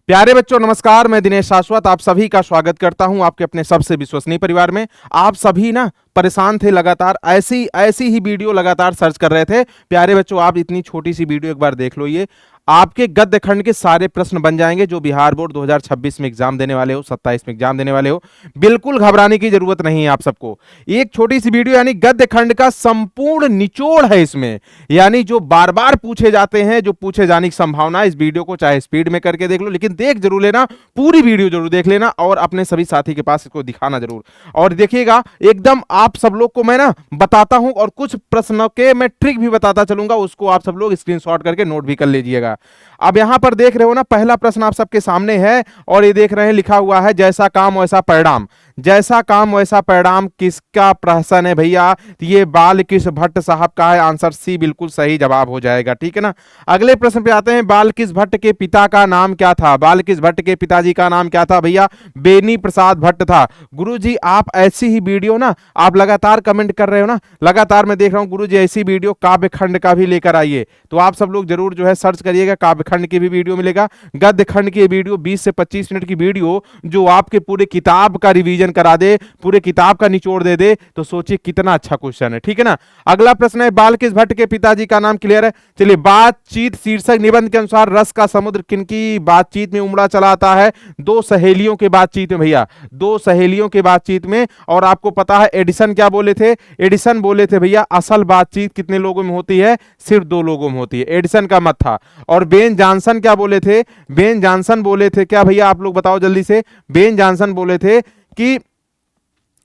प्यारे बच्चों नमस्कार, मैं दिनेश शाश्वत आप सभी का स्वागत करता हूं आपके अपने सबसे विश्वसनीय परिवार में। आप सभी ना परेशान थे, लगातार ऐसी ऐसी ही वीडियो लगातार सर्च कर रहे थे। प्यारे बच्चों, आप इतनी छोटी सी वीडियो एक बार देख लो, ये आपके गद्य खंड के सारे प्रश्न बन जाएंगे जो बिहार बोर्ड 2026 में एग्जाम देने वाले हो, 27 में एग्जाम देने वाले हो। बिल्कुल घबराने की जरूरत नहीं है आप सबको। एक छोटी सी वीडियो यानी गद्य खंड का संपूर्ण निचोड़ है इसमें, यानी जो बार बार पूछे जाते हैं, जो पूछे जाने की संभावना है। इस वीडियो को चाहे स्पीड में करके देख लो, लेकिन देख जरूर लेना, पूरी वीडियो जरूर देख लेना और अपने सभी साथी के पास इसको दिखाना जरूर। और देखिएगा एकदम आप सब लोग को मैं ना बताता हूं और कुछ प्रश्नों के मैं ट्रिक भी बताता चलूंगा, उसको आप सब लोग स्क्रीनशॉट करके नोट भी कर लीजिएगा। अब यहां पर देख रहे हो ना, पहला प्रश्न आप सबके सामने है और ये देख रहे हैं लिखा हुआ है जैसा काम वैसा परिणाम। जैसा काम वैसा परिणाम किसका प्रश्न है भैया? ये बालकृष्ण भट्ट साहब का है। आंसर सी बिल्कुल सही जवाब हो जाएगा, ठीक है ना। अगले प्रश्न पे आते हैं, बालकृष्ण भट्ट के पिता का नाम क्या था? बालकृष्ण भट्ट के पिताजी का नाम क्या था भैया? बेनी प्रसाद भट्ट था। गुरुजी आप ऐसी ही वीडियो ना आप लगातार कमेंट कर रहे हो ना, लगातार मैं देख रहा हूं गुरुजी ऐसी वीडियो काव्य खंड का भी लेकर आइए। तो आप सब लोग जरूर जो है सर्च करिएगा, काव्य खंड की भी वीडियो मिलेगा, गद्य खंड की वीडियो 20 से 25 मिनट की वीडियो जो आपके पूरे किताब का रिवीजन करा दे, पूरे किताब का निचोड़ दे दे। तो सोचिए कितना अच्छा क्वेश्चन है, ठीक है ना। अगला प्रश्न है, बालकृष्ण भट्ट के पिताजी का नाम क्लियर है। चलिए, बातचीत शीर्षक निबंध के अनुसार रस का समुद्र किनकी बातचीत में उमड़ा चला आता है? दो सहेलियों के बातचीत में भैया, दो सहेलियों के बातचीत में। और आपको पता है एडिसन क्या बोले थे? एडिसन बोले थे भैया असल बातचीत कितने लोगों में होती है? सिर्फ दो लोगों में होती है। एडिसन का मत था। और बेन जॉनसन क्या बोले थे? बेन जॉनसन बोले थे क्या भैया? आप लोग बताओ जल्दी से। बेन जॉनसन बोले थे कि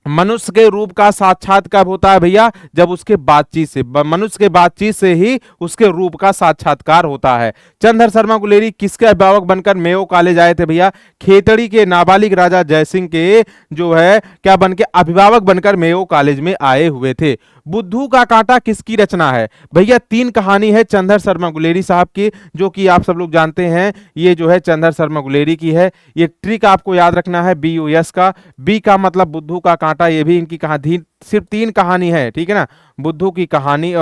मनुष्य के रूप का साक्षात्कार होता है भैया जब उसके बातचीत से, मनुष्य के बातचीत से ही उसके रूप का साक्षात्कार होता है। चंद्र शर्मा गुलेरी किसके अभिभावक बनकर मेयो कॉलेज आए थे भैया? खेतड़ी के नाबालिग राजा जयसिंह के जो है क्या बन के अभिभावक बनकर मेयो कॉलेज में आए हुए थे। बुद्धू का कांटा किसकी रचना है भैया? तीन कहानी है चंद्र शर्मा गुलेरी साहब की, जो कि आप सब लोग जानते हैं ये जो है चंद्र शर्मा गुलेरी की है। ये ट्रिक आपको याद रखना है BUS का। बी का मतलब बुद्धू का कांटा, ये भी इनकी कहानी, सिर्फ तीन कहानी है, ठीक है ना। बुद्धू की कहानी,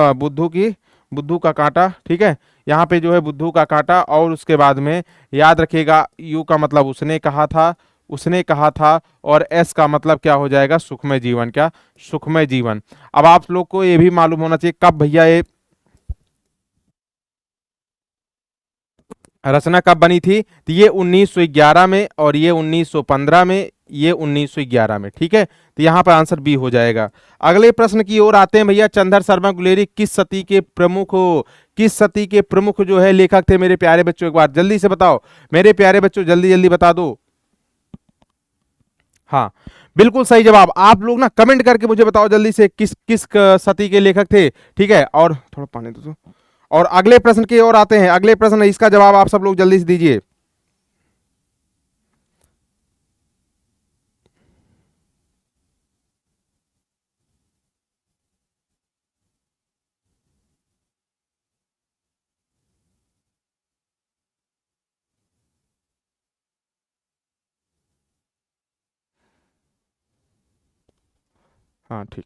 बुद्धू का कांटा, ठीक है। यहाँ पे जो है बुद्धू का कांटा, और उसके बाद में याद रखिएगा यू का मतलब उसने कहा था, उसने कहा था, और एस का मतलब क्या हो जाएगा? सुखमय जीवन। क्या? सुखमय जीवन। अब आप लोग को ये भी मालूम होना चाहिए कब भैया ये रचना कब बनी थी? तो ये 1911 में और ये 1915 में, ये 1911 में, ठीक है। तो यहाँ पर आंसर बी हो जाएगा। अगले प्रश्न की ओर आते हैं भैया, चंद्र शर्मा गुलेरी किस सदी के प्रमुख हो? किस सदी के प्रमुख जो है लेखक थे मेरे प्यारे बच्चों? एक बार जल्दी से बताओ मेरे प्यारे बच्चों, जल्दी जल्दी बता दो। हाँ बिल्कुल सही जवाब। आप लोग ना कमेंट करके मुझे बताओ जल्दी से किस किस सदी के लेखक थे, ठीक है। और थोड़ा पानी दो। और अगले प्रश्न की ओर आते हैं। अगले प्रश्न, इसका जवाब आप सब लोग जल्दी से दीजिए। हाँ ठीक,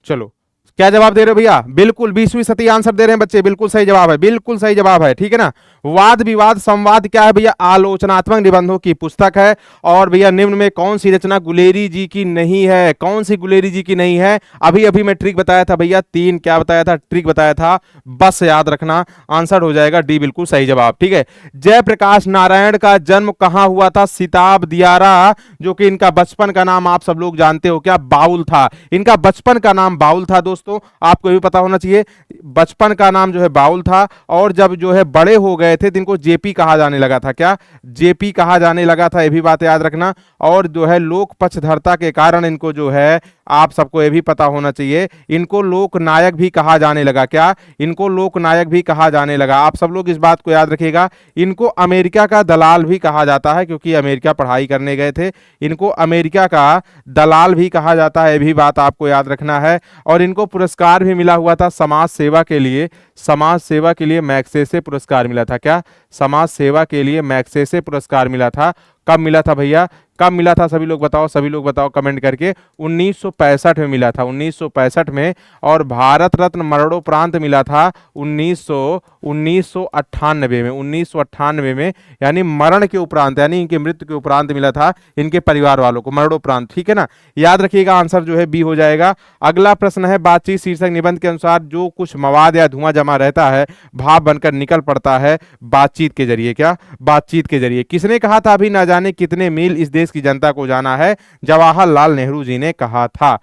चलो क्या जवाब दे रहे हो भैया? बिल्कुल 20वीं सदी आंसर दे रहे हैं बच्चे, बिल्कुल सही जवाब है, बिल्कुल सही जवाब है, ठीक है ना। वाद विवाद संवाद क्या है भैया? आलोचनात्मक निबंधों की पुस्तक है। और भैया निम्न में कौन सी रचना गुलेरी जी की नहीं है? कौन सी गुलेरी जी की नहीं है? अभी अभी मैं ट्रिक बताया था भैया, तीन क्या बताया था? ट्रिक बताया था, बस याद रखना। आंसर हो जाएगा डी, बिल्कुल सही जवाब, ठीक है। जयप्रकाश नारायण का जन्म कहां हुआ था? सिताब दियारा, जो कि इनका बचपन का नाम आप सब लोग जानते हो क्या? बाउल था। इनका बचपन का नाम बाउल था दोस्तों, आपको भी पता होना चाहिए। बचपन का नाम जो है बाउल था, और जब जो है बड़े हो गए थे तो इनको जेपी कहा जाने लगा था। क्या? जेपी कहा जाने लगा था, ये भी बात याद रखना। और जो है लोक पक्षधरता के कारण इनको जो है, आप सबको ये भी पता होना चाहिए, इनको लोकनायक भी कहा जाने लगा। क्या? इनको लोकनायक भी कहा जाने लगा। आप सब लोग इस बात को याद रखिएगा। इनको अमेरिका का दलाल भी कहा जाता है, क्योंकि अमेरिका पढ़ाई करने गए थे। इनको अमेरिका का दलाल भी कहा जाता है, ये भी बात आपको याद रखना है। और इनको पुरस्कार भी मिला हुआ था समाज सेवा के लिए। समाज सेवा के लिए मैग्सेसे पुरस्कार मिला था। क्या? समाज सेवा के लिए मैग्सेसे पुरस्कार मिला था। कब मिला था भैया? कब मिला था सभी लोग बताओ, सभी लोग बताओ कमेंट करके। 1965 में मिला था, 1965 में। और भारत रत्न मरणोपरांत मिला था 1998 में, 1998 में, यानी मरण के उपरांत, यानी इनके मृत्यु के उपरांत मिला था इनके परिवार वालों को, मरणोपरांत। ठीक है ना, याद रखिएगा, आंसर जो है बी हो जाएगा। अगला प्रश्न है, बातचीत शीर्षक निबंध के अनुसार जो कुछ मवाद या धुआं जमा रहता है भाप बनकर निकल पड़ता है बातचीत के जरिए। क्या? बातचीत के जरिए। किसने कहा था? अभी ना जाने कितने मील इस देश की जनता को जाना है, जवाहरलाल नेहरू जी ने कहा था।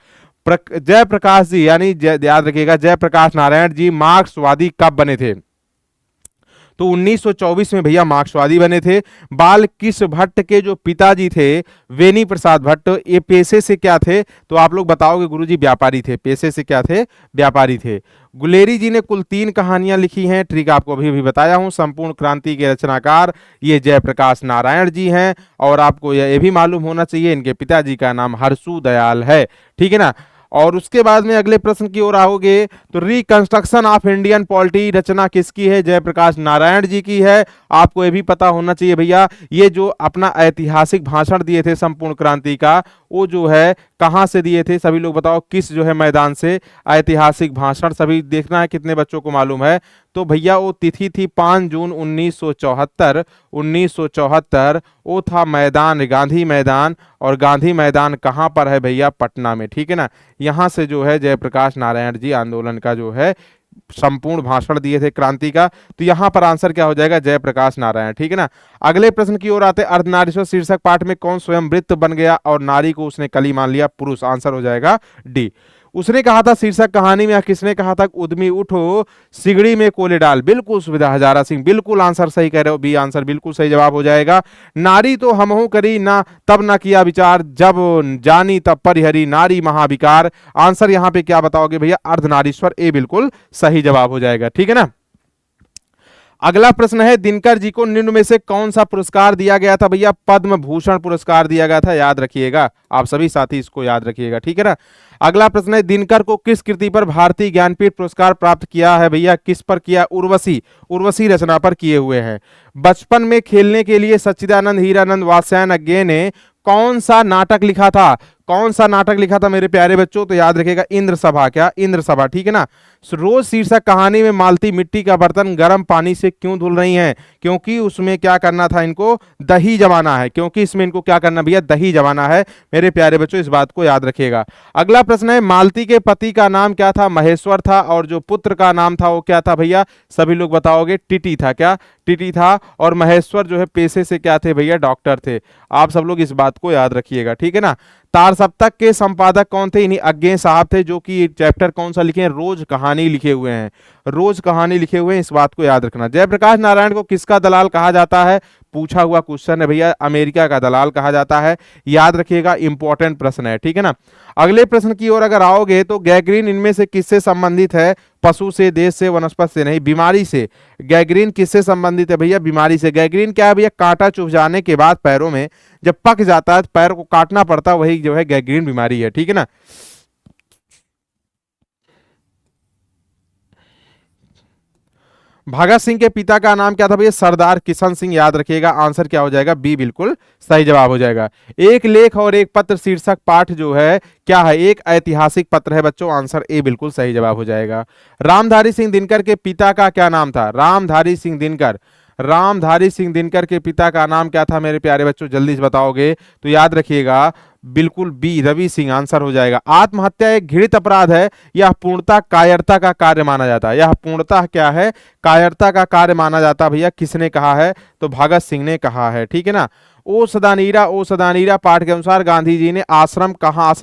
जयप्रकाश जी, यानी याद रखिएगा जयप्रकाश नारायण जी मार्क्सवादी कब बने थे? तो 1924 में भैया मार्क्सवादी बने थे। बाल कृष्ण भट्ट के जो पिताजी थे वेनी प्रसाद भट्ट, ये पेशे से क्या थे? तो आप लोग बताओगे गुरुजी व्यापारी थे। पेशे से क्या थे? व्यापारी थे। गुलेरी जी ने कुल 3 कहानियां लिखी हैं। ट्रिक आपको अभी भी बताया हूं। संपूर्ण क्रांति के रचनाकार ये जयप्रकाश नारायण जी हैं। और आपको यह भी मालूम होना चाहिए इनके पिताजी का नाम हरसू दयाल है। ठीक है ना। और उसके बाद में अगले प्रश्न की ओर आओगे तो रिकंस्ट्रक्शन ऑफ इंडियन पॉलिटी रचना किसकी है? जयप्रकाश नारायण जी की है। आपको यह भी पता होना चाहिए भैया, ये जो अपना ऐतिहासिक भाषण दिए थे संपूर्ण क्रांति का, वो जो है कहां से दिए थे? सभी लोग बताओ, किस जो है मैदान से ऐतिहासिक भाषण? सभी देखना है कितने बच्चों को मालूम है। तो भैया वो तिथि थी 5 जून 1974। 1974 वो था मैदान, गांधी मैदान। और गांधी मैदान कहां पर है भैया? पटना में। ठीक है ना। यहां से जो है जयप्रकाश नारायण जी आंदोलन का जो है संपूर्ण भाषण दिए थे क्रांति का। तो यहां पर आंसर क्या हो जाएगा? जयप्रकाश नारायण। ठीक है ना। अगले प्रश्न की ओर आते, अर्धनारीश्वर शीर्षक पाठ में कौन स्वयं वृत्त बन गया और नारी को उसने कली मान लिया? पुरुष। आंसर हो जाएगा डी। उसने कहा था शीर्षक कहानी में, या किसने कहा था? उद्यमी उठो सिगड़ी में कोले डाल। बिल्कुल सुविधा हजारा सिंह, बिल्कुल आंसर सही कह रहे हो। बी आंसर बिल्कुल सही जवाब हो जाएगा। नारी तो हमहु करी ना तब ना किया विचार, जब जानी तब परिहरी नारी महाविकार। आंसर यहां पे क्या बताओगे भैया? अर्धनारीश्वर। ए बिल्कुल सही जवाब हो जाएगा। ठीक है ना। अगला प्रश्न है, दिनकर जी को निम्न में से कौन सा पुरस्कार दिया गया था भैया? पद्म भूषण पुरस्कार दिया गया था। याद रखिएगा, आप सभी साथी इसको याद रखिएगा। ठीक है ना। अगला प्रश्न है, दिनकर को किस कृति पर भारतीय ज्ञानपीठ पुरस्कार प्राप्त किया है भैया? किस पर किया? उर्वशी। उर्वशी रचना पर किए हुए हैं। बचपन में खेलने के लिए सच्चिदानंद हीरानंद वात्स्यायन अज्ञे ने कौन सा नाटक लिखा था? कौन सा नाटक लिखा था मेरे प्यारे बच्चों? तो याद रखिएगा इंद्र सभा। क्या? इंद्र सभा। ठीक है ना। रोज शीर्षक कहानी में मालती मिट्टी का बर्तन गर्म पानी से क्यों धुल रही हैं? क्योंकि उसमें क्या करना था इनको? दही जमाना है। क्योंकि इसमें इनको क्या करना भैया? दही जमाना है। मेरे प्यारे बच्चों इस बात को याद रखिएगा। अगला प्रश्न है, मालती के पति का नाम क्या था? महेश्वर था। और जो पुत्र का नाम था वो क्या था भैया? सभी लोग बताओगे टीटी था। क्या? टीटी था। और महेश्वर जो है पेशे से क्या थे भैया? डॉक्टर थे। आप सब लोग इस बात को याद रखिएगा। ठीक है ना। तार सप्तक के संपादक कौन थे? इन्हीं अज्ञे साहब थे, जो कि चैप्टर कौन सा लिखे हैं? रोज कहानी लिखे हुए हैं। रोज कहानी लिखे हुए हैं, इस बात को याद रखना। जयप्रकाश नारायण को किसका दलाल कहा जाता है? पूछा हुआ क्वेश्चन है भैया। अमेरिका का दलाल कहा जाता है। याद रखिएगा, इंपॉर्टेंट प्रश्न है। ठीक है ना। अगले प्रश्न की ओर अगर आओगे तो गैंग्रीन इनमें से किससे संबंधित है? पशु से, देश से, वनस्पति से नहीं, बीमारी से। गैंग्रीन किससे संबंधित है भैया? बीमारी से। गैंग्रीन क्या है भैया? कांटा चुभ जाने के बाद पैरों में जब पक जाता है, पैर को काटना पड़ता है, वही जो है गैंग्रीन बीमारी है। ठीक है ना। भगत सिंह के पिता का नाम क्या था भैया? सरदार किशन सिंह। याद रखिएगा, आंसर क्या हो जाएगा? बी बिल्कुल सही जवाब हो जाएगा। एक लेख और एक पत्र शीर्षक पाठ जो है क्या है? एक ऐतिहासिक पत्र है बच्चों। आंसर ए बिल्कुल सही जवाब हो जाएगा। रामधारी सिंह दिनकर के पिता का क्या नाम था? रामधारी सिंह दिनकर। रामधारी सिंह दिनकर के पिता का नाम क्या था मेरे प्यारे बच्चों? जल्दी से बताओगे तो याद रखिएगा, बिल्कुल बी रवि सिंह। आंसर हो जाएगा। आत्महत्या एक घृणित अपराध है, यह पूर्णतः कायरता का कार्य माना जाता है। यह पूर्णतः क्या है? कायरता का कार्य माना जाता है भैया। किसने कहा है? तो भगत सिंह ने कहा है। ठीक है ना। ओ सदानीरा पाठ के अनुसार गांधी जी ने आश्रम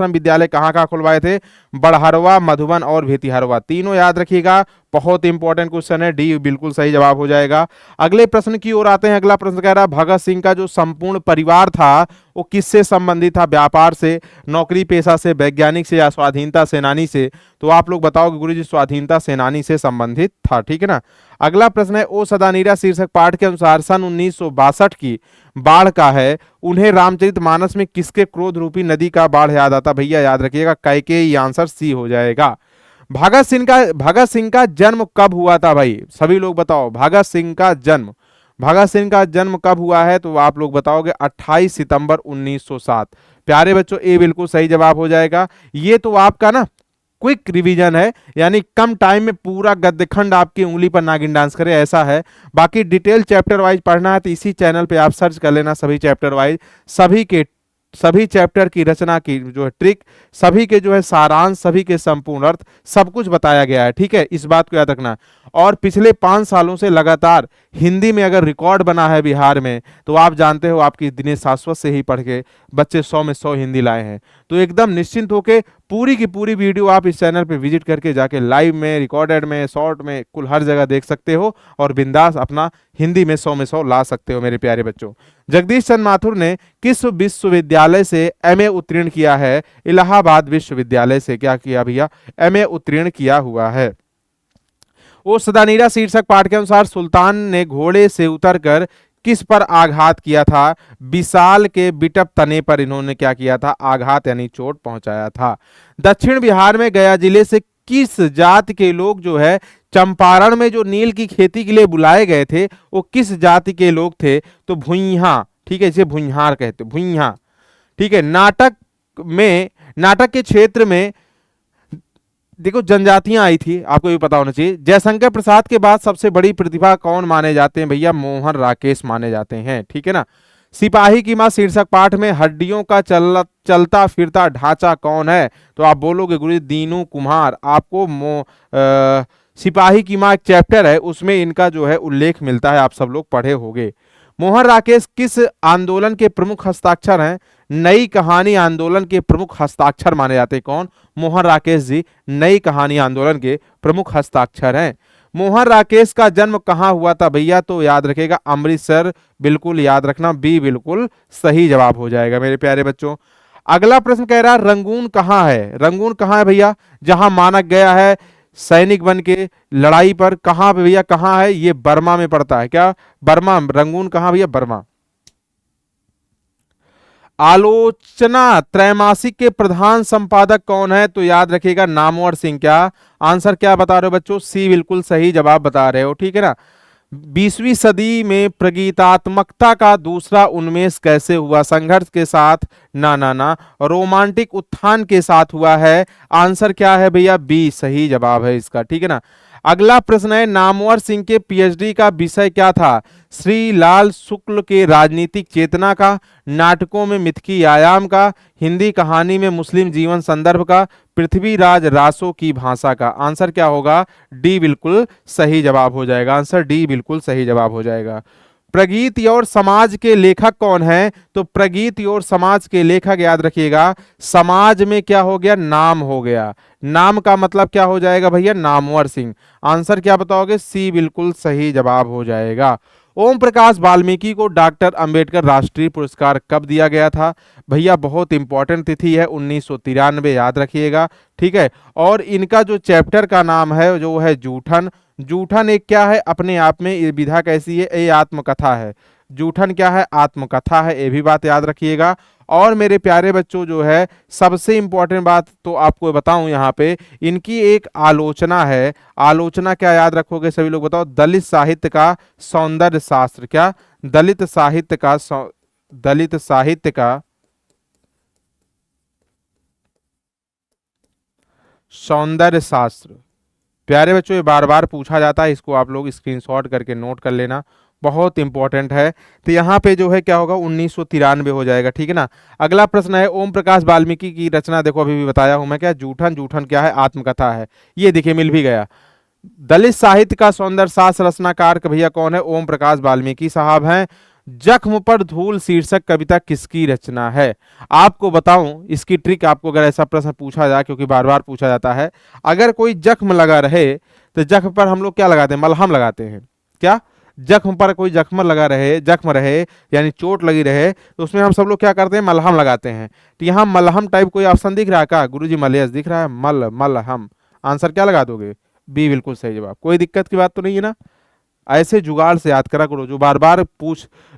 विद्यालय कहाँ कहाँ खुलवाए थे? बड़हरवा, मधुबन और भेतिहरवा। तीनों याद रखिएगा, बहुत इंपॉर्टेंट क्वेश्चन है। डी बिल्कुल सही जवाब हो जाएगा। अगले प्रश्न की ओर आते हैं। अगला प्रश्न कह रहा है, भगत सिंह का जो संपूर्ण परिवार था वो किससे संबंधित था? व्यापार से, नौकरी पेशा से, वैज्ञानिक से, या स्वाधीनता सेनानी से? तो आप लोग बताओगे गुरुजी स्वाधीनता सेनानी से संबंधित था। ठीक है ना। अगला प्रश्न है, ओ सदानीरा शीर्षक पाठ के अनुसार सन 1962 की बाढ़ का है, उन्हें रामचरितमानस में किसके क्रोध रूपी नदी का बाढ़ याद आता भैया? याद रखिएगा, कैकेयी। आंसर सी हो जाएगा। भगत सिंह का जन्म कब हुआ था भाई? सभी लोग बताओ, भगत सिंह का जन्म भगत सिंह का जन्म कब हुआ है, तो आप लोग बताओगे 28 सितंबर 1907। प्यारे बच्चों ए बिल्कुल सही जवाब हो जाएगा। ये तो आपका ना क्विक रिवीजन है, यानी कम टाइम में पूरा गद्यखंड आपकी उंगली पर नागिन डांस करे, ऐसा है। बाकी डिटेल चैप्टर वाइज पढ़ना है तो इसी चैनल पे आप सर्च कर लेना, सभी चैप्टर वाइज, सभी चैप्टर की रचना की जो है ट्रिक, सभी के जो है सारांश, सभी के संपूर्ण अर्थ, सब कुछ बताया गया है, ठीक है, इस बात को याद रखना। और पिछले 5 सालों से लगातार हिंदी में अगर रिकॉर्ड बना है बिहार में, तो आप जानते हो आपकी दिनेश शाश्वत से ही पढ़ के बच्चे 100 में 100 हिंदी लाए हैं। तो एकदम निश्चिंत होके पूरी की पूरी वीडियो आप इस चैनल पे विजिट करके जाके लाइव में, रिकॉर्डेड में, शॉर्ट में, कुल हर जगह देख सकते हो और बिंदास अपना हिंदी में 100 में 100 ला सकते हो मेरे प्यारे बच्चों। जगदीश चंद्र माथुर ने किस विश्वविद्यालय से एमए उत्तीर्ण किया है? इलाहाबाद विश्वविद्यालय से क्या किया भैया? एमए उत्तीर्ण किया हुआ है। वो सदानीरा शीर्षक पाठ के अनुसार सुल्तान ने घोड़े से उतरकर किस पर आघात किया था? विशाल के बिटप तने पर इन्होंने क्या किया था? आघात यानी चोट पहुंचाया था। दक्षिण बिहार में गया जिले से किस जाति के लोग जो है चंपारण में जो नील की खेती के लिए बुलाए गए थे, वो किस जाति के लोग थे? तो भुइयां, ठीक है, इसे भुइयार कहते, भुइयां, ठीक है। नाटक के क्षेत्र में देखो जनजातियां आई थी, आपको भी पता होना चाहिए। जयशंकर प्रसाद के बाद सबसे बड़ी प्रतिभा कौन माने जाते हैं भैया? मोहन राकेश माने जाते हैं, ठीक है ना। सिपाही की मां शीर्षक पाठ में हड्डियों का चलता फिरता ढांचा कौन है? तो आप बोलोगे गुरु दीनू कुम्हार। आपको सिपाही की मां एक चैप्टर है, उसमें इनका जो है उल्लेख मिलता है, आप सब लोग पढ़े होंगे। मोहन राकेश किस आंदोलन के प्रमुख हस्ताक्षर हैं? नई कहानी आंदोलन के प्रमुख हस्ताक्षर माने जाते हैं। कौन? मोहन राकेश जी नई कहानी आंदोलन के प्रमुख हस्ताक्षर हैं। मोहन राकेश का जन्म कहां हुआ था भैया? तो याद रखेगा अमृतसर, बिल्कुल याद रखना, बी बिल्कुल सही जवाब हो जाएगा मेरे प्यारे बच्चों। अगला प्रश्न कह रहा है रंगून कहां है? रंगून कहां है भैया? जहां मानक गया है सैनिक बन के लड़ाई पर, कहां पे भैया? कहां है ये? बर्मा में पड़ता है। क्या? बर्मा। रंगून कहां भैया? बर्मा। आलोचना त्रैमासिक के प्रधान संपादक कौन है? तो याद रखिएगा नामवर सिंह। क्या आंसर क्या बता रहे हो बच्चों? सी बिल्कुल सही जवाब बता रहे हो, ठीक है ना। 20वीं सदी में प्रगीतात्मकता का दूसरा उन्मेष कैसे हुआ? संघर्ष के साथ? ना, रोमांटिक उत्थान के साथ हुआ है। आंसर क्या है भैया? बी सही जवाब है इसका, ठीक है ना। अगला प्रश्न है नामवर सिंह के पीएचडी का विषय क्या था? श्री लाल शुक्ल के राजनीतिक चेतना का, नाटकों में मिथकी आयाम का, हिंदी कहानी में मुस्लिम जीवन संदर्भ का, पृथ्वीराज रासो की भाषा का। आंसर क्या होगा? डी बिल्कुल सही जवाब हो जाएगा। आंसर डी बिल्कुल सही जवाब हो जाएगा। प्रगीति और समाज के लेखक कौन है? तो प्रगीति और समाज के लेखक याद रखिएगा, समाज में क्या हो गया? नाम हो गया। नाम का मतलब क्या हो जाएगा भैया? नामवर सिंह। आंसर क्या बताओगे? सी बिल्कुल सही जवाब हो जाएगा। ओम प्रकाश वाल्मीकि को डॉक्टर अंबेडकर राष्ट्रीय पुरस्कार कब दिया गया था? भैया बहुत इंपॉर्टेंट तिथि है 1993, याद रखिएगा, ठीक है। और इनका जो चैप्टर का नाम है जो है जूठन। जूठन एक क्या है अपने आप में? ये विधा कैसी है? ये आत्मकथा है। जूठन क्या है? आत्मकथा है, ये भी बात याद रखिएगा। और मेरे प्यारे बच्चों जो है सबसे इंपॉर्टेंट बात तो आपको बताऊं यहाँ पे, इनकी एक आलोचना है। आलोचना क्या याद रखोगे सभी लोग बताओ? दलित साहित्य का सौंदर्य शास्त्र। क्या? दलित साहित्य का सौंदर्य शास्त्र। प्यारे बच्चों ये बार बार पूछा जाता है, इसको आप लोग स्क्रीनशॉट करके नोट कर लेना, बहुत इंपॉर्टेंट है। तो यहाँ पे जो है क्या होगा? 1993 हो जाएगा, ठीक है ना। अगला प्रश्न है ओम प्रकाश वाल्मीकि की रचना, देखो अभी भी बताया हूं मैं, क्या जूठन? जूठन क्या है? आत्मकथा है। ये देखिए मिल भी गया। दलित साहित्य का सौंदर्य शास्त्र रचनाकार भैया कौन है? ओम प्रकाश वाल्मीकि साहब हैं। जख्म पर धूल शीर्षक कविता किसकी रचना है? आपको बताऊं इसकी ट्रिक, आपको अगर ऐसा प्रश्न पूछा जाए, क्योंकि बार बार पूछा जाता है, अगर कोई जख्म लगा रहे तो जख्म पर हम लोग क्या लगाते हैं? मलहम लगाते हैं। क्या? जख्म पर कोई जख्म रहे यानी चोट लगी रहे, तो उसमें हम सब लोग क्या करते हैं? मलहम लगाते हैं। तो यहाँ मलहम टाइप कोई ऑप्शन दिख रहा है क्या गुरुजी? मलयस दिख रहा है, मलहम। आंसर क्या लगा दोगे? बी बिल्कुल सही जवाब। कोई दिक्कत की बात तो नहीं है ना? ऐसे जुगाड़ से याद करा करो, जो बार बार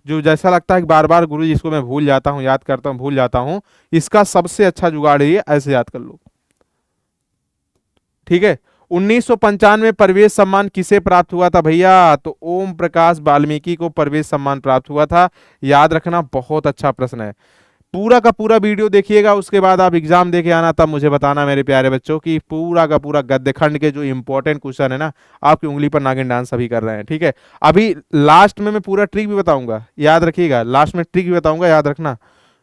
जो जैसा लगता है कि बार बार गुरुजी इसको मैं भूल जाता हूँ, याद करता हूँ, भूल जाता हूँ, इसका सबसे अच्छा जुगाड़ है ये, ऐसे याद कर लो, ठीक है। 1995 में प्रवेश सम्मान किसे प्राप्त हुआ था भैया? तो ओम प्रकाश वाल्मीकि को प्रवेश सम्मान प्राप्त हुआ था। याद रखना, बहुत अच्छा प्रश्न है। पूरा का पूरा वीडियो देखिएगा, उसके बाद आप एग्जाम दे के आना, तब मुझे बताना मेरे प्यारे बच्चों कि पूरा का पूरा गद्य खंड के जो इंपॉर्टेंट क्वेश्चन है ना, आपकी उंगली पर नागिन डांस सभी कर रहे हैं। ठीक है, अभी लास्ट में मैं पूरा ट्रिक भी बताऊंगा, याद रखिएगा, लास्ट में ट्रिक भी बताऊंगा, याद रखना।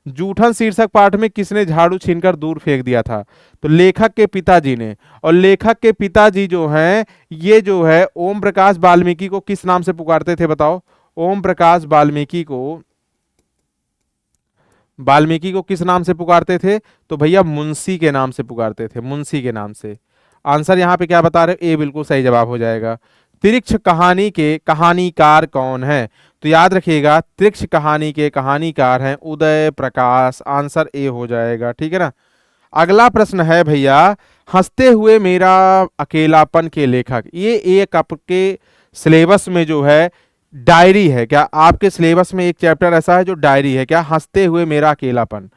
जूठन शीर्षक पाठ में किसने झाड़ू छीनकर दूर फेंक दिया था? तो लेखक के पिताजी ने। और लेखक के पिताजी जो हैं, ये जो है ओम प्रकाश वाल्मीकि को किस नाम से पुकारते थे बताओ? ओम प्रकाश वाल्मीकि को किस नाम से पुकारते थे? तो भैया मुंशी के नाम से पुकारते थे, मुंशी के नाम से। आंसर यहाँ पे क्या बता रहे हो? ए बिल्कुल सही जवाब हो जाएगा। त्रिक्ष कहानी के कहानीकार कौन है? तो याद रखिएगा, त्रिक्ष कहानी के कहानीकार हैं उदय प्रकाश। आंसर ए हो जाएगा, ठीक है ना। अगला प्रश्न है भैया, हंसते हुए मेरा अकेलापन के लेखक। ये एक आपके सिलेबस में जो है डायरी है क्या? आपके सिलेबस में एक चैप्टर ऐसा है जो डायरी है क्या? हंसते हुए मेरा अकेलापन।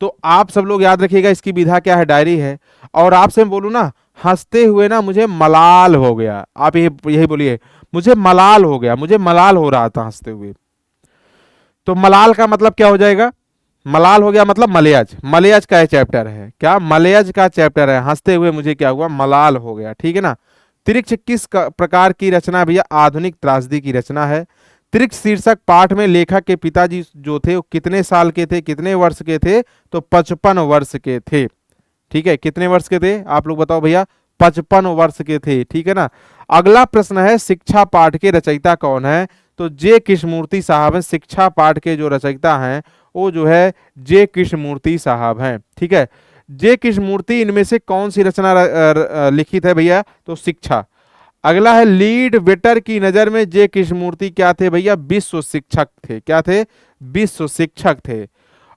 तो आप सब लोग याद रखिएगा, इसकी विधा क्या है? डायरी है। और आपसे मैं बोलूं ना, हंसते हुए ना मुझे मलाल हो गया, आप यही बोलिए, मुझे मलाल हो गया, मुझे मलाल हो रहा था हंसते हुए। तो मलाल का मतलब क्या हो जाएगा? मलाल हो गया मतलब मलयज, मलयज का चैप्टर है क्या? मलयज का चैप्टर है। हंसते हुए मुझे क्या हुआ? मलाल हो गया, ठीक है ना। त्रिक्ष किस प्रकार की रचना भैया? आधुनिक त्रासदी की रचना है। त्रिक्ष शीर्षक पाठ में लेखक के पिताजी जो थे वो कितने साल के थे, कितने वर्ष के थे? तो 55 वर्ष के थे। ठीक है, कितने वर्ष के थे आप लोग बताओ भैया? 55 वर्ष के थे, ठीक है ना। अगला प्रश्न है, शिक्षा पाठ के रचयिता कौन है? तो जे कृष्णमूर्ति साहब हैं। शिक्षा पाठ के जो रचयिता हैं वो जो है जे कृष्णमूर्ति साहब हैं, ठीक है। जे कृष्णमूर्ति इनमें से कौन सी रचना लिखित है भैया? तो शिक्षा। अगला है, लीड वेटर की नजर में जे कृष्णमूर्ति क्या थे भैया? विश्व शिक्षक थे। क्या थे? विश्व शिक्षक थे।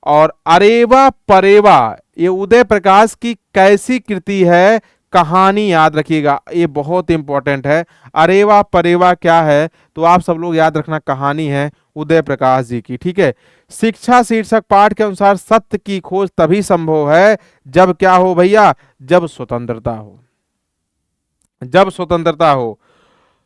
और अरेवा परेवा ये उदय प्रकाश की कैसी कृति है? कहानी। याद रखिएगा, ये बहुत इंपॉर्टेंट है। अरेवा परेवा क्या है? तो आप सब लोग याद रखना, कहानी है उदय प्रकाश जी की, ठीक है। शिक्षा शीर्षक पाठ के अनुसार सत्य की खोज तभी संभव है जब क्या हो भैया? जब स्वतंत्रता हो, जब स्वतंत्रता हो।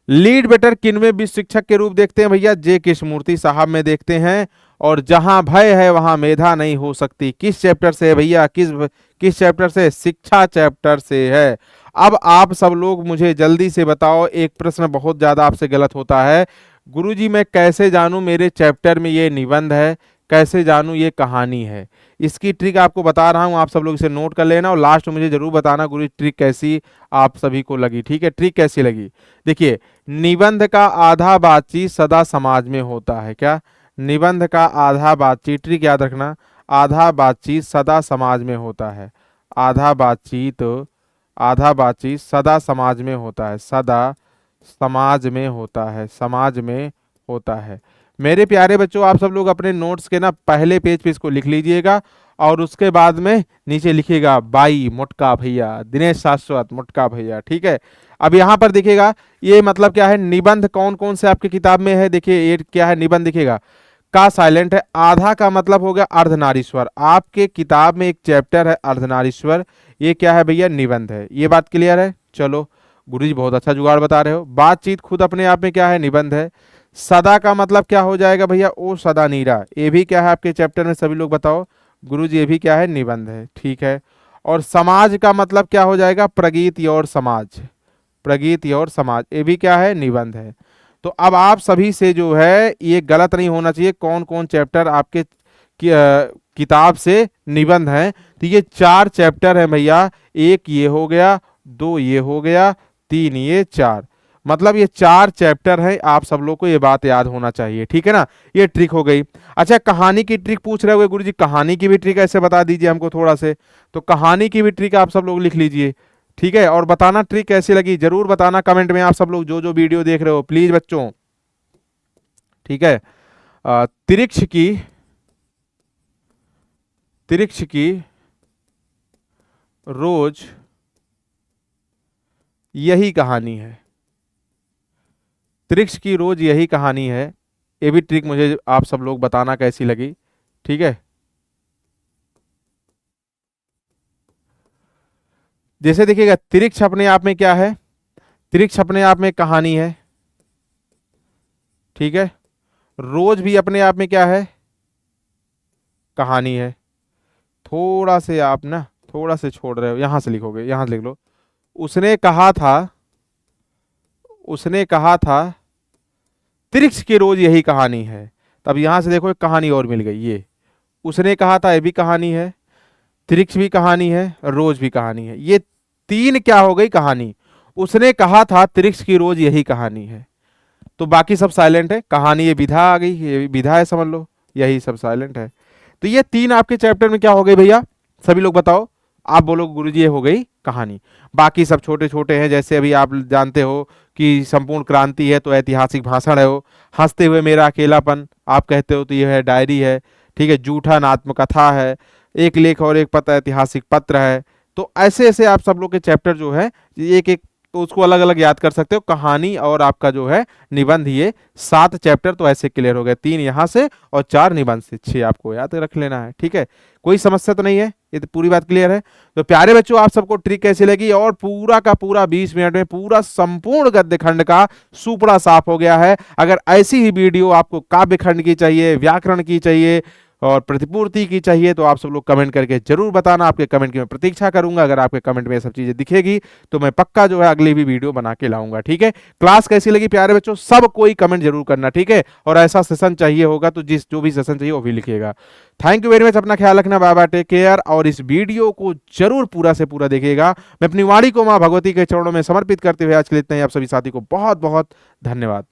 लीड बेटर किनमें विश्व शिक्षक के रूप देखते हैं भैया? जे कृष्णमूर्ति साहब में देखते हैं। और जहां भय है वहां मेधा नहीं हो सकती, किस चैप्टर से है भैया? किस चैप्टर से? शिक्षा चैप्टर से है। अब आप सब लोग मुझे जल्दी से बताओ, एक प्रश्न बहुत ज्यादा आपसे गलत होता है, गुरुजी मैं कैसे जानूं मेरे चैप्टर में ये निबंध है, कैसे जानूं ये कहानी है? इसकी ट्रिक आपको बता रहा हूं, आप सब लोग इसे नोट कर लेना और लास्ट में मुझे जरूर बताना गुरुजी ट्रिक कैसी आप सभी को लगी, ठीक है। ट्रिक कैसी लगी? देखिए, निबंध का आधा बातचीत सदा समाज में होता है। क्या? निबंध का आधा बातचीत, ट्रिक याद रखना, आधा बातचीत सदा समाज में होता है। आधा बातचीत सदा समाज में होता है, सदा समाज में होता है, समाज में होता है। मेरे प्यारे बच्चों, आप सब लोग अपने नोट्स के ना पहले पेज पे इसको लिख लीजिएगा और उसके बाद में नीचे लिखिएगा बाई मोटका भैया, दिनेश शाश्वत मोटका भैया, ठीक है। अब यहाँ पर देखिएगा, ये मतलब क्या है? निबंध कौन कौन से आपकी किताब में है? देखिए ये क्या है निबंध, दिखेगा का साइलेंट है। आधा का मतलब हो गया अर्धनारीश्वर, आपके किताब में एक चैप्टर है अर्धनारीश्वर, ये क्या है भैया? निबंध है। ये बात क्लियर है? चलो, गुरुजी बहुत अच्छा जुगाड़ बता रहे हो। बातचीत खुद अपने आप में क्या है? निबंध है। सदा का मतलब क्या हो जाएगा भैया? ओ सदा नीरा, ये भी क्या है आपके चैप्टर में? सभी लोग बताओ गुरुजी, ये भी क्या है? निबंध है, ठीक है। और समाज का मतलब क्या हो जाएगा? प्रगीति और समाज, प्रगीति और समाज, ये भी क्या है? निबंध है। तो अब आप सभी से जो है ये गलत नहीं होना चाहिए, कौन कौन चैप्टर आपके किताब से निबंध हैं। तो ये 4 चैप्टर हैं भैया, एक ये हो गया, 2 ये हो गया, 3 ये, 4, मतलब ये 4 चैप्टर हैं। आप सब लोग को ये बात याद होना चाहिए, ठीक है ना। ये ट्रिक हो गई। अच्छा, कहानी की ट्रिक पूछ रहे हो गुरुजी, कहानी की भी ट्रिक ऐसे बता दीजिए हमको थोड़ा से। तो कहानी की भी ट्रिक आप सब लोग लिख लीजिए, ठीक है। और बताना ट्रिक कैसी लगी, जरूर बताना कमेंट में। आप सब लोग जो जो वीडियो देख रहे हो प्लीज बच्चों, ठीक है। त्रिक्ष की रोज यही कहानी है, त्रिक्ष की रोज यही कहानी है। ये भी ट्रिक मुझे आप सब लोग बताना कैसी लगी, ठीक है। जैसे देखिएगा, त्रिक्ष अपने आप में क्या है? त्रिक्ष अपने आप में कहानी है, ठीक है। रोज भी अपने आप में क्या है, कहानी है। थोड़ा से आप ना थोड़ा से छोड़ रहे हो, यहां से लिखोगे, यहां से लिख लो। उसने कहा था, उसने कहा था त्रिक्ष की रोज यही कहानी है। तब यहां से देखो एक कहानी और मिल गई, ये उसने कहा था, ये भी कहानी है, त्रिक्ष भी कहानी है, रोज भी कहानी है। ये तीन क्या हो गई, कहानी। उसने कहा था त्रिक्ष की रोज यही कहानी है, तो बाकी सब साइलेंट है। कहानी ये विधा आ गई, ये विधा है समझ लो, यही सब साइलेंट है। तो ये तीन आपके चैप्टर में क्या हो गई भैया, सभी लोग बताओ। आप बोलो गुरुजी ये हो गई कहानी। बाकी सब छोटे छोटे हैं, जैसे अभी आप जानते हो कि संपूर्ण क्रांति है तो ऐतिहासिक भाषण है वो, हंसते हुए मेरा अकेलापन आप कहते हो तो ये है डायरी है, ठीक है। जूठा आत्मकथा है, एक लेख और एक पत्र ऐतिहासिक पत्र है। तो ऐसे ऐसे आप सब लोग के चैप्टर जो है एक एक, तो उसको अलग अलग याद कर सकते हो। कहानी और आपका जो है निबंध, ये 7 चैप्टर तो ऐसे क्लियर हो गए, 3 यहाँ से और 4 निबंध से, 6 आपको याद रख लेना है, ठीक है। कोई समस्या तो नहीं है, ये तो पूरी बात क्लियर है। तो प्यारे बच्चों आप सबको ट्रिक कैसी लगी, और पूरा का पूरा 20 मिनट में पूरा संपूर्ण गद्य खंड का सुपड़ा साफ हो गया है। अगर ऐसी ही वीडियो आपको काव्य खंड की चाहिए, व्याकरण की चाहिए और प्रतिपूर्ति की चाहिए तो आप सब लोग कमेंट करके जरूर बताना। आपके कमेंट की मैं प्रतीक्षा करूंगा। अगर आपके कमेंट में ये सब चीजें दिखेगी तो मैं पक्का जो है अगली भी वीडियो बना के लाऊंगा, ठीक है। क्लास कैसी लगी प्यारे बच्चों, सब कोई कमेंट जरूर करना, ठीक है। और ऐसा सेशन चाहिए होगा तो जो भी सेशन चाहिए वो भी लिखिएगा। थैंक यू वेरी मच, अपना ख्याल रखना, बाय बाय, टेक केयर। और इस वीडियो को जरूर पूरा से पूरा देखिएगा। मैं अपनी वाणी को मां भगवती के चरणों में समर्पित करते हुए आज के लिए इतना ही। आप सभी साथी को बहुत बहुत धन्यवाद।